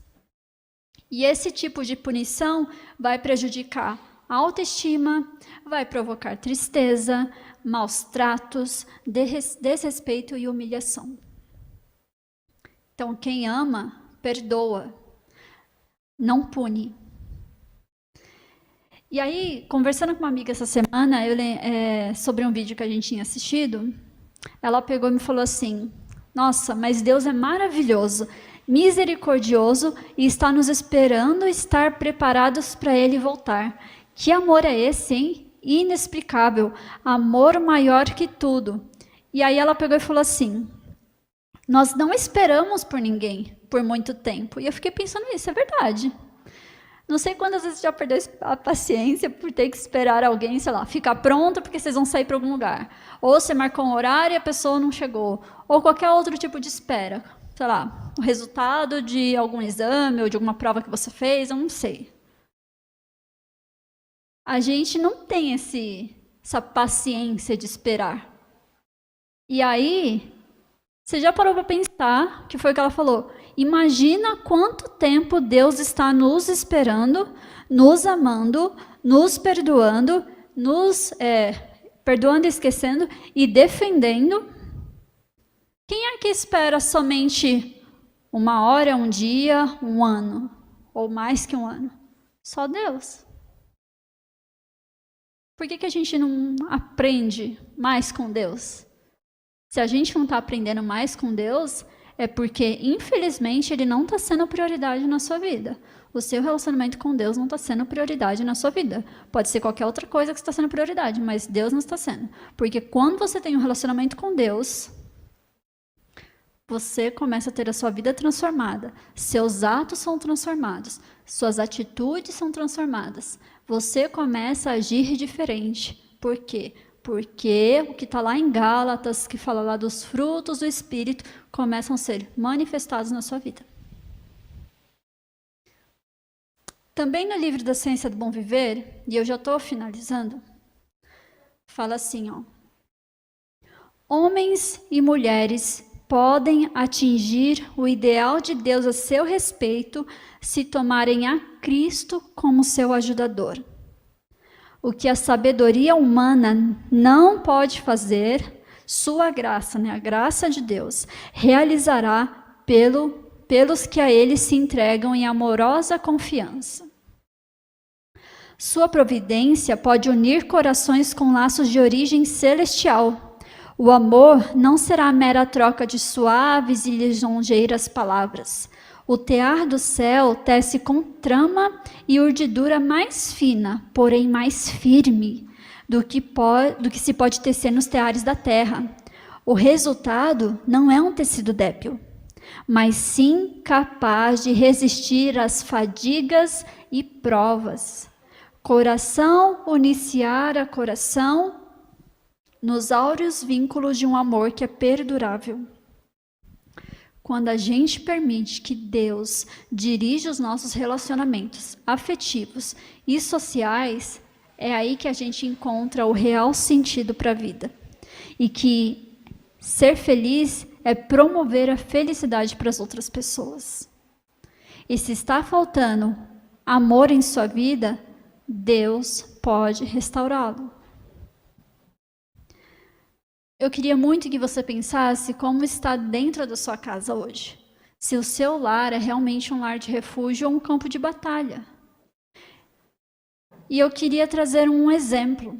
E esse tipo de punição vai prejudicar a autoestima, vai provocar tristeza, maus tratos, desrespeito e humilhação. Então, quem ama, perdoa, não pune. E aí, conversando com uma amiga essa semana, sobre um vídeo que a gente tinha assistido, ela pegou e me falou assim: Nossa, mas Deus é maravilhoso, misericordioso e está nos esperando estar preparados para Ele voltar. Que amor é esse, hein? Inexplicável, amor maior que tudo. E aí ela pegou e falou assim: Nós não esperamos por ninguém por muito tempo. E eu fiquei pensando nisso, é verdade. Não sei quantas vezes já perdeu a paciência por ter que esperar alguém, sei lá, ficar pronto porque vocês vão sair para algum lugar. Ou você marcou um horário e a pessoa não chegou. Ou qualquer outro tipo de espera. Sei lá, o resultado de algum exame ou de alguma prova que você fez, eu não sei. A gente não tem essa paciência de esperar. E aí, você já parou para pensar, que foi o que ela falou, imagina quanto tempo Deus está nos esperando, nos amando, nos perdoando, perdoando e esquecendo e defendendo. Quem é que espera somente 1 hora, 1 dia, 1 ano? Ou mais que 1 ano? Só Deus. Por que a gente não aprende mais com Deus? Se a gente não está aprendendo mais com Deus, é porque, infelizmente, Ele não está sendo prioridade na sua vida. O seu relacionamento com Deus não está sendo prioridade na sua vida. Pode ser qualquer outra coisa que está sendo prioridade, mas Deus não está sendo. Porque quando você tem um relacionamento com Deus, você começa a ter a sua vida transformada. Seus atos são transformados. Suas atitudes são transformadas. Você começa a agir diferente. Por quê? Porque o que está lá em Gálatas, que fala lá dos frutos do Espírito, começam a ser manifestados na sua vida. Também no livro da Ciência do Bom Viver, e eu já estou finalizando, fala assim, ó. Homens e mulheres podem atingir o ideal de Deus a seu respeito se tomarem a Cristo como seu ajudador. O que a sabedoria humana não pode fazer, sua graça, a graça de Deus, realizará pelos que a Ele se entregam em amorosa confiança. Sua providência pode unir corações com laços de origem celestial. O amor não será mera troca de suaves e lisonjeiras palavras. O tear do céu tece com trama e urdidura mais fina, porém mais firme, do que se pode tecer nos teares da terra. O resultado não é um tecido débil, mas sim capaz de resistir às fadigas e provas. Coração uniciar a coração nos áureos vínculos de um amor que é perdurável. Quando a gente permite que Deus dirija os nossos relacionamentos afetivos e sociais, é aí que a gente encontra o real sentido para a vida. E que ser feliz é promover a felicidade para as outras pessoas. E se está faltando amor em sua vida, Deus pode restaurá-lo. Eu queria muito que você pensasse como está dentro da sua casa hoje. Se o seu lar é realmente um lar de refúgio ou um campo de batalha. E eu queria trazer um exemplo.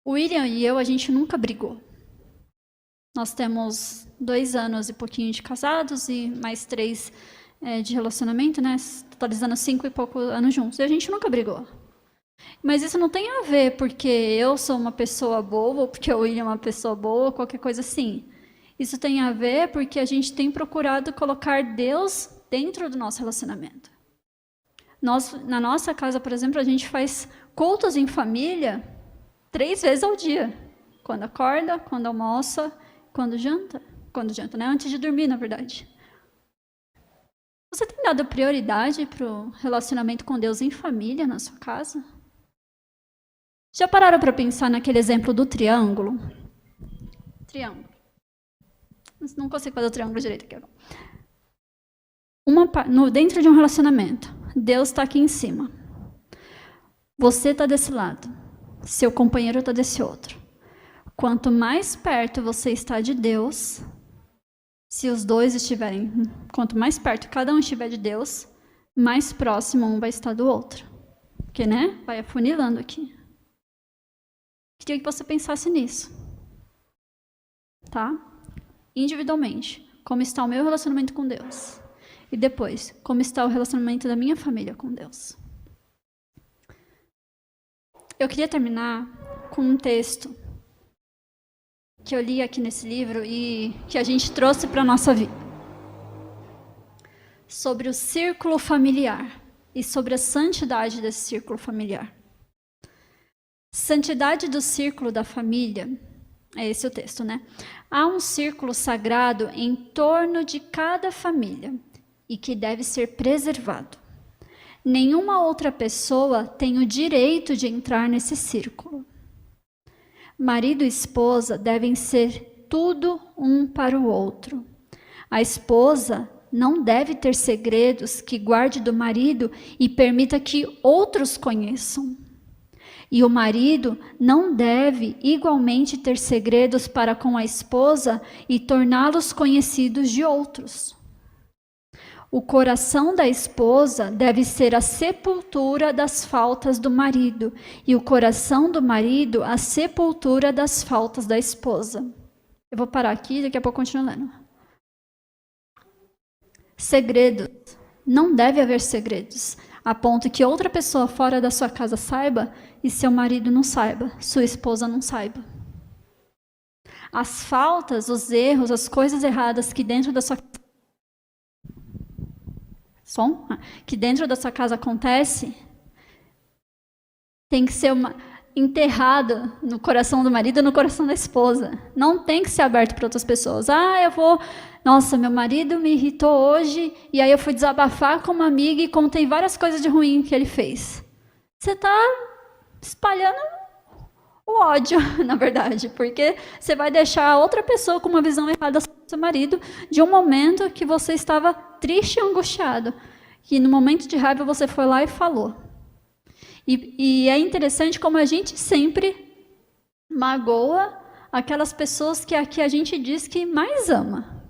O William e eu, a gente nunca brigou. Nós temos 2 anos e pouquinho de casados e mais 3 de relacionamento, né? Totalizando 5 e poucos anos juntos. E a gente nunca brigou. Mas isso não tem a ver porque eu sou uma pessoa boa ou porque o William é uma pessoa boa ou qualquer coisa assim. Isso tem a ver porque a gente tem procurado colocar Deus dentro do nosso relacionamento. Na nossa casa, por exemplo, a gente faz cultos em família 3 vezes ao dia. Quando acorda, quando almoça, quando janta. Quando janta, né? Antes de dormir, na verdade. Você tem dado prioridade para o relacionamento com Deus em família na sua casa? Já pararam para pensar naquele exemplo do triângulo? Triângulo. Não consigo fazer o triângulo direito aqui agora. Dentro de um relacionamento, Deus está aqui em cima. Você está desse lado. Seu companheiro está desse outro. Quanto mais perto você está de Deus, se os dois estiverem, quanto mais perto cada um estiver de Deus, mais próximo um vai estar do outro. Porque, né? Vai afunilando aqui. Queria que você pensasse nisso. Tá? Individualmente. Como está o meu relacionamento com Deus? E depois, como está o relacionamento da minha família com Deus? Eu queria terminar com um texto que eu li aqui nesse livro e que a gente trouxe para a nossa vida. Sobre o círculo familiar e sobre a santidade desse círculo familiar. Santidade do círculo da família, é esse o texto, né? Há um círculo sagrado em torno de cada família e que deve ser preservado. Nenhuma outra pessoa tem o direito de entrar nesse círculo. Marido e esposa devem ser tudo um para o outro. A esposa não deve ter segredos que guarde do marido e permita que outros conheçam. E o marido não deve igualmente ter segredos para com a esposa e torná-los conhecidos de outros. O coração da esposa deve ser a sepultura das faltas do marido, e o coração do marido a sepultura das faltas da esposa. Eu vou parar aqui e daqui a pouco continuo lendo. Segredos. Não deve haver segredos, a ponto que outra pessoa fora da sua casa saiba e seu marido não saiba, sua esposa não saiba. As faltas, os erros, as coisas erradas que dentro da sua que dentro da sua casa acontece, tem que ser enterrado no coração do marido, no coração da esposa. Não tem que ser aberto para outras pessoas. Nossa, meu marido me irritou hoje, e aí eu fui desabafar com uma amiga e contei várias coisas de ruim que ele fez. Você está espalhando o ódio, na verdade, porque você vai deixar outra pessoa com uma visão errada sobre seu marido de um momento que você estava triste e angustiado, que no momento de raiva você foi lá e falou. E é interessante como a gente sempre magoa aquelas pessoas que aqui a gente diz que mais ama.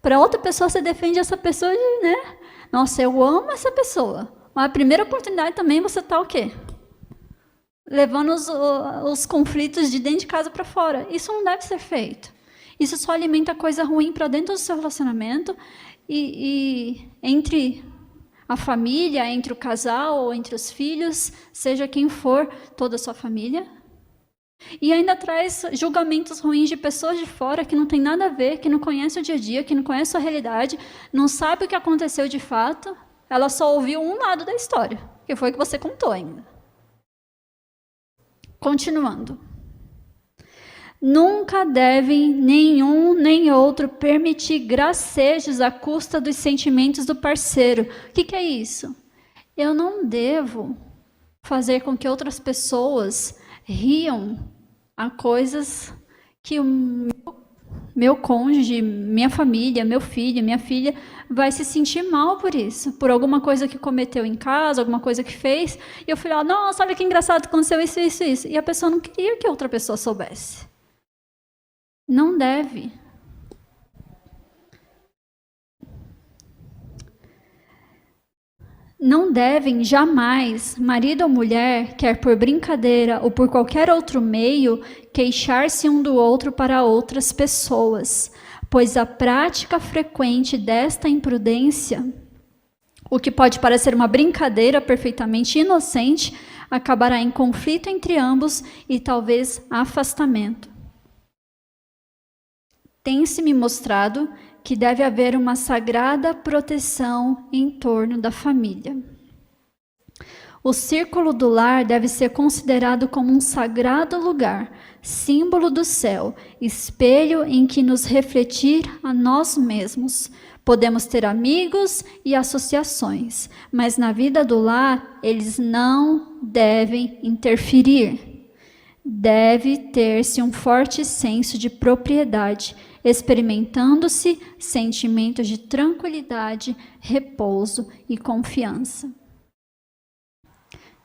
Para outra pessoa, você defende essa pessoa, né? Nossa, eu amo essa pessoa. Mas a primeira oportunidade também você está o quê? Levando os conflitos de dentro de casa para fora. Isso não deve ser feito. Isso só alimenta coisa ruim para dentro do seu relacionamento e entre a família, entre o casal ou entre os filhos, seja quem for, toda a sua família. E ainda traz julgamentos ruins de pessoas de fora que não tem nada a ver, que não conhece o dia a dia, que não conhece a realidade, não sabe o que aconteceu de fato. Ela só ouviu um lado da história, que foi o que você contou ainda. Continuando. Nunca devem nenhum nem outro permitir gracejos à custa dos sentimentos do parceiro. O que é isso? Eu não devo fazer com que outras pessoas riam a coisas que o meu cônjuge, minha família, meu filho, minha filha vai se sentir mal por isso, por alguma coisa que cometeu em casa, alguma coisa que fez, e eu fui lá, nossa, olha que engraçado, aconteceu isso, isso, isso, e a pessoa não queria que outra pessoa soubesse. Não deve. Não devem jamais, marido ou mulher, quer por brincadeira ou por qualquer outro meio, queixar-se um do outro para outras pessoas, pois a prática frequente desta imprudência, o que pode parecer uma brincadeira perfeitamente inocente, acabará em conflito entre ambos e talvez afastamento. Tem-se-me mostrado que deve haver uma sagrada proteção em torno da família. O círculo do lar deve ser considerado como um sagrado lugar, símbolo do céu, espelho em que nos refletir a nós mesmos. Podemos ter amigos e associações, mas na vida do lar eles não devem interferir. Deve ter-se um forte senso de propriedade, experimentando-se sentimentos de tranquilidade, repouso e confiança.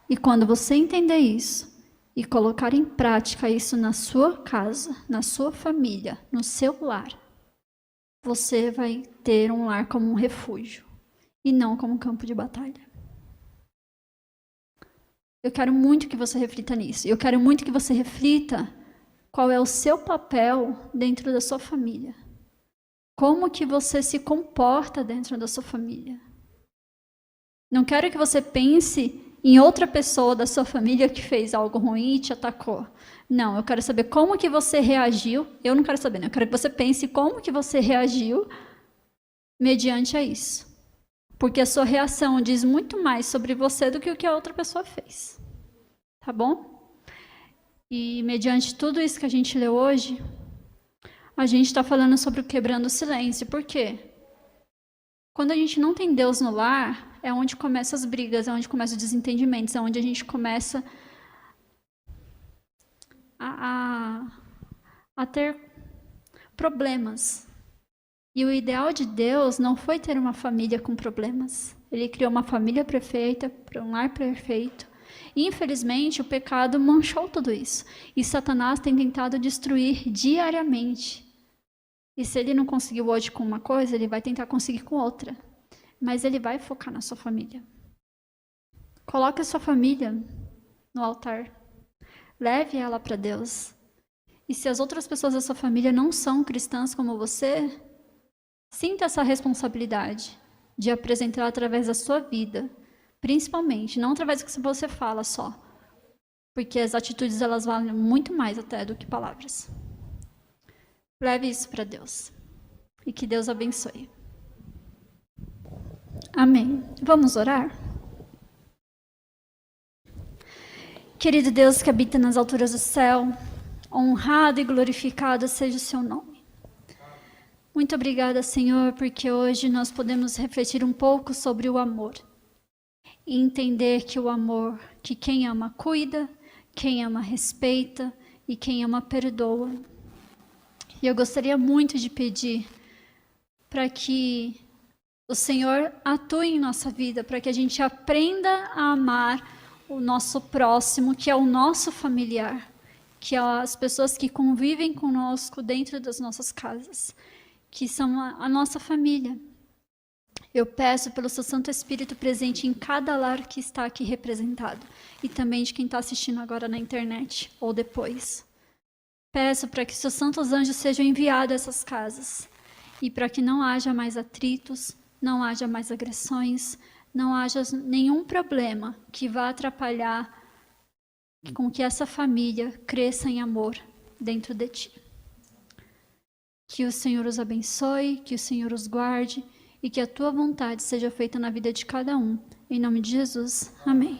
E quando você entender isso e colocar em prática isso na sua casa, na sua família, no seu lar, você vai ter um lar como um refúgio e não como um campo de batalha. Eu quero muito que você reflita nisso. Eu quero muito que você reflita qual é o seu papel dentro da sua família. Como que você se comporta dentro da sua família. Não quero que você pense em outra pessoa da sua família que fez algo ruim e te atacou. Não, eu quero saber como que você reagiu. Eu não quero saber, não. Eu quero que você pense como que você reagiu mediante a isso. Porque a sua reação diz muito mais sobre você do que o que a outra pessoa fez. Tá bom? E mediante tudo isso que a gente leu hoje, a gente está falando sobre o quebrando o silêncio. Por quê? Quando a gente não tem Deus no lar, é onde começam as brigas, é onde começam os desentendimentos, é onde a gente começa a ter problemas. E o ideal de Deus não foi ter uma família com problemas. Ele criou uma família perfeita, um lar perfeito. E, infelizmente, o pecado manchou tudo isso. E Satanás tem tentado destruir diariamente. E se ele não conseguiu hoje com uma coisa, ele vai tentar conseguir com outra. Mas ele vai focar na sua família. Coloque a sua família no altar. Leve ela para Deus. E se as outras pessoas da sua família não são cristãs como você, sinta essa responsabilidade de apresentar através da sua vida. Principalmente, não através do que você fala só. Porque as atitudes, elas valem muito mais até do que palavras. Leve isso para Deus. E que Deus abençoe. Amém. Vamos orar? Querido Deus que habita nas alturas do céu, honrado e glorificado seja o seu nome. Muito obrigada, Senhor, porque hoje nós podemos refletir um pouco sobre o amor. E entender que o amor, que quem ama cuida, quem ama respeita e quem ama perdoa. E eu gostaria muito de pedir para que o Senhor atue em nossa vida, para que a gente aprenda a amar o nosso próximo, que é o nosso familiar, que é as pessoas que convivem conosco dentro das nossas casas, que são a nossa família. Eu peço pelo seu Santo Espírito presente em cada lar que está aqui representado, e também de quem está assistindo agora na internet ou depois. Peço para que seus santos anjos sejam enviados a essas casas, e para que não haja mais atritos, não haja mais agressões, não haja nenhum problema que vá atrapalhar com que essa família cresça em amor dentro de ti. Que o Senhor os abençoe, que o Senhor os guarde e que a tua vontade seja feita na vida de cada um. Em nome de Jesus. Amém.